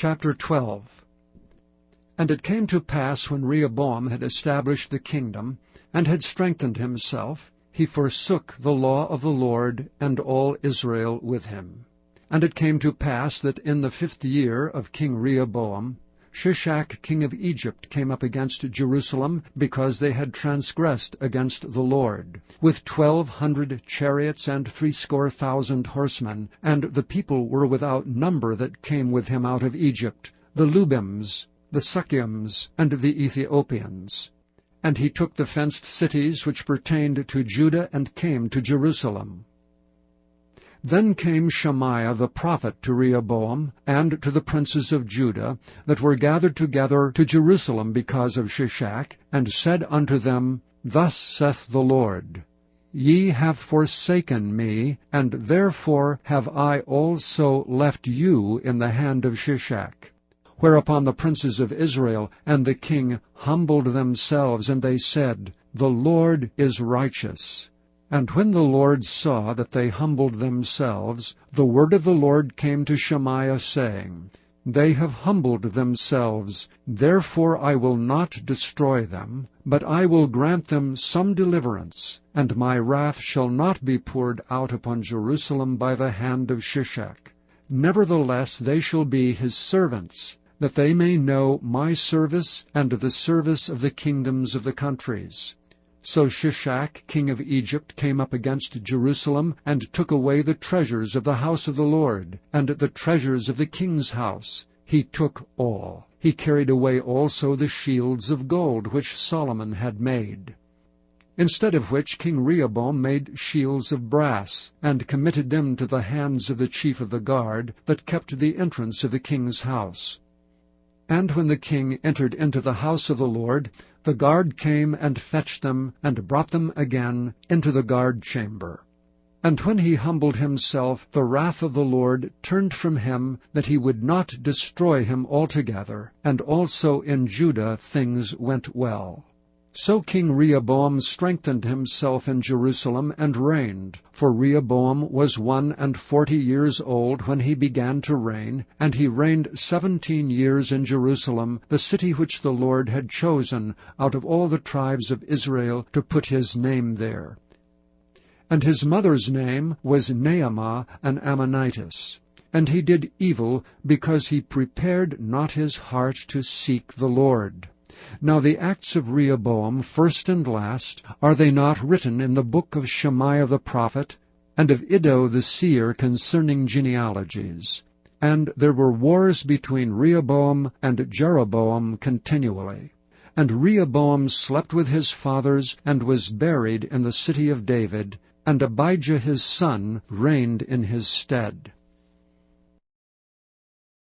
Chapter 12. And it came to pass, when Rehoboam had established the kingdom, and had strengthened himself, he forsook the law of the Lord, and all Israel with him. And it came to pass that in the 5th year of King Rehoboam, Shishak king of Egypt came up against Jerusalem, because they had transgressed against the Lord, with 1,200 chariots and 70,000 horsemen, and the people were without number that came with him out of Egypt, the Lubims, the Sukkims, and the Ethiopians. And he took the fenced cities which pertained to Judah, and came to Jerusalem. Then came Shemaiah the prophet to Rehoboam, and to the princes of Judah, that were gathered together to Jerusalem because of Shishak, and said unto them, Thus saith the Lord, Ye have forsaken me, and therefore have I also left you in the hand of Shishak. Whereupon the princes of Israel and the king humbled themselves, and they said, The Lord is righteous. And when the Lord saw that they humbled themselves, the word of the Lord came to Shemaiah, saying, They have humbled themselves, therefore I will not destroy them, but I will grant them some deliverance, and my wrath shall not be poured out upon Jerusalem by the hand of Shishak. Nevertheless they shall be his servants, that they may know my service and the service of the kingdoms of the countries. So Shishak king of Egypt came up against Jerusalem, and took away the treasures of the house of the Lord, and the treasures of the king's house. He took all. He carried away also the shields of gold which Solomon had made. Instead of which King Rehoboam made shields of brass, and committed them to the hands of the chief of the guard, that kept the entrance of the king's house. And when the king entered into the house of the Lord, the guard came and fetched them, and brought them again into the guard chamber. And when he humbled himself, the wrath of the Lord turned from him, that he would not destroy him altogether, and also in Judah things went well. So King Rehoboam strengthened himself in Jerusalem, and reigned. For Rehoboam was 41 years old when he began to reign, and he reigned 17 years in Jerusalem, the city which the Lord had chosen out of all the tribes of Israel to put his name there. And his mother's name was Naamah, an Ammonitess. And he did evil, because he prepared not his heart to seek the Lord. Now the acts of Rehoboam, first and last, are they not written in the book of Shemaiah the prophet, and of Iddo the seer concerning genealogies? And there were wars between Rehoboam and Jeroboam continually. And Rehoboam slept with his fathers, and was buried in the city of David, and Abijah his son reigned in his stead.